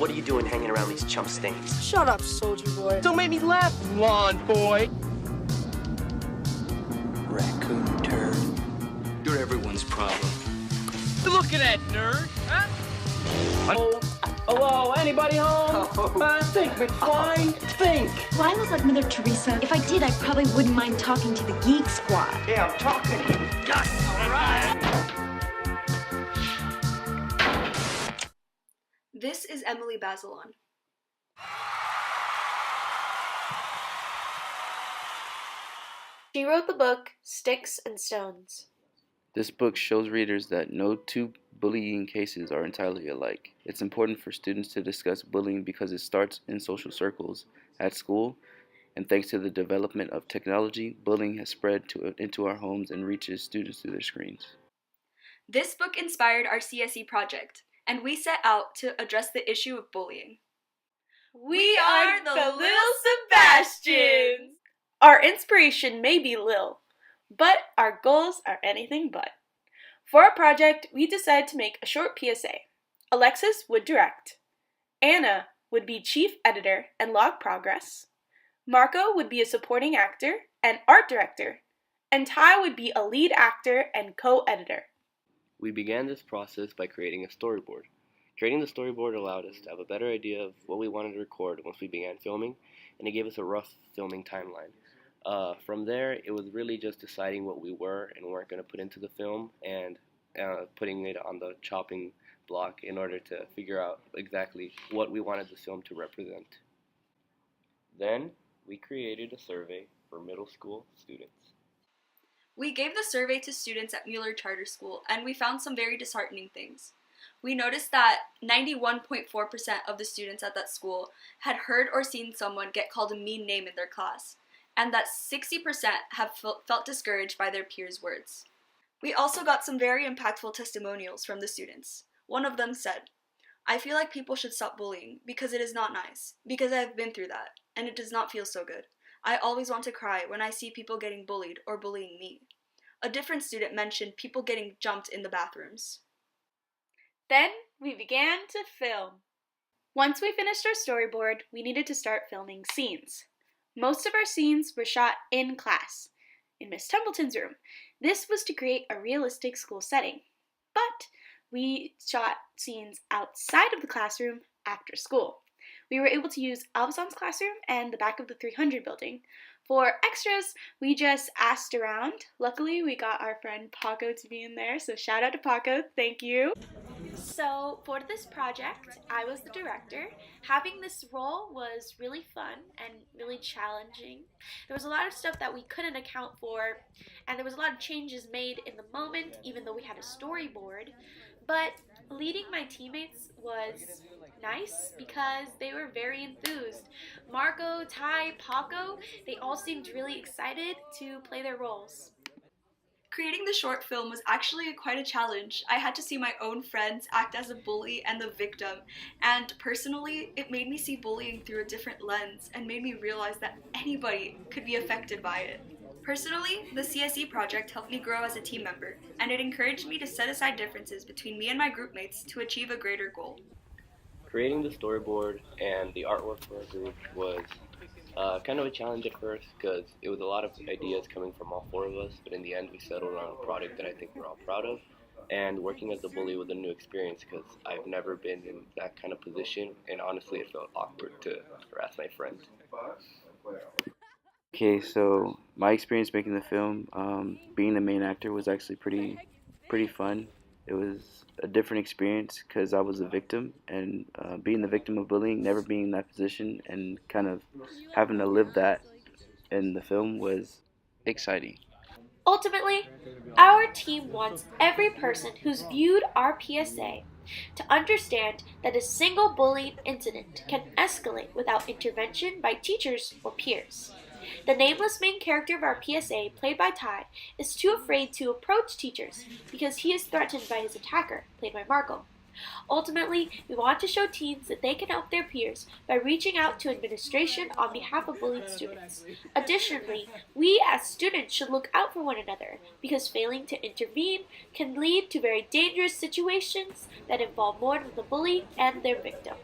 What are you doing hanging around these chump stains? Shut up, soldier boy. Don't make me laugh, blonde boy. Raccoon turd. You're everyone's problem. Look at that nerd, huh? Hello, anybody home? Think, McFly, think. Do I look like Mother Teresa? If I did, I probably wouldn't mind talking to the Geek Squad. Yeah, I'm talking to you. All right. This is Emily Bazelon. She wrote the book Sticks and Stones. This book shows readers that no two bullying cases are entirely alike. It's important for students to discuss bullying because it starts in social circles, at school, and thanks to the development of technology, bullying has spread into our homes and reaches students through their screens. This book inspired our Cse Project, and we set out to address the issue of bullying. We are the Little Sebastians! Our inspiration may be Lil, but our goals are anything but. For our project, we decided to make a short PSA. Alexis would direct. Anna would be chief editor and log progress. Marco would be a supporting actor and art director. And Ty would be a lead actor and co-editor. We began this process by creating a storyboard. Creating the storyboard allowed us to have a better idea of what we wanted to record once we began filming, and it gave us a rough filming timeline. From there, it was really just deciding what we were and weren't going to put into the film and putting it on the chopping block in order to figure out exactly what we wanted the film to represent. Then, we created a survey for middle school students. We gave the survey to students at Mueller Charter School, and we found some very disheartening things. We noticed that 91.4% of the students at that school had heard or seen someone get called a mean name in their class, and that 60% have felt discouraged by their peers' words. We also got some very impactful testimonials from the students. One of them said, "I feel like people should stop bullying because it is not nice, because I have been through that, and it does not feel so good. I always want to cry when I see people getting bullied or bullying me." A different student mentioned people getting jumped in the bathrooms. Then we began to film. Once we finished our storyboard, we needed to start filming scenes. Most of our scenes were shot in class, in Miss Templeton's room. This was to create a realistic school setting. But we shot scenes outside of the classroom after school. We were able to use Alvason's classroom and the back of the 300 building. For extras, we just asked around. Luckily, we got our friend Paco to be in there, so shout out to Paco, thank you. So for this project, I was the director. Having this role was really fun and really challenging. There was a lot of stuff that we couldn't account for, and there was a lot of changes made in the moment, even though we had a storyboard. But leading my teammates was nice because they were very enthused. Marco, Ty, Paco, they all seemed really excited to play their roles. Creating the short film was actually quite a challenge. I had to see my own friends act as a bully and the victim, and personally, it made me see bullying through a different lens and made me realize that anybody could be affected by it. Personally, the Cse Project helped me grow as a team member, and it encouraged me to set aside differences between me and my group mates to achieve a greater goal. Creating the storyboard and the artwork for our group was kind of a challenge at first because it was a lot of ideas coming from all four of us, but in the end we settled on a product that I think we're all proud of. And working as a bully was a new experience because I've never been in that kind of position, and honestly it felt awkward to harass my friend. Okay, so my experience making the film, being the main actor, was actually pretty fun. It was a different experience because I was a victim, and being the victim of bullying, never being in that position, and kind of having to live that in the film was exciting. Ultimately, our team wants every person who's viewed our PSA to understand that a single bullying incident can escalate without intervention by teachers or peers. The nameless main character of our PSA, played by Ty, is too afraid to approach teachers because he is threatened by his attacker, played by Marco. Ultimately, we want to show teens that they can help their peers by reaching out to administration on behalf of bullied students. Additionally, we as students should look out for one another because failing to intervene can lead to very dangerous situations that involve more than the bully and their victim.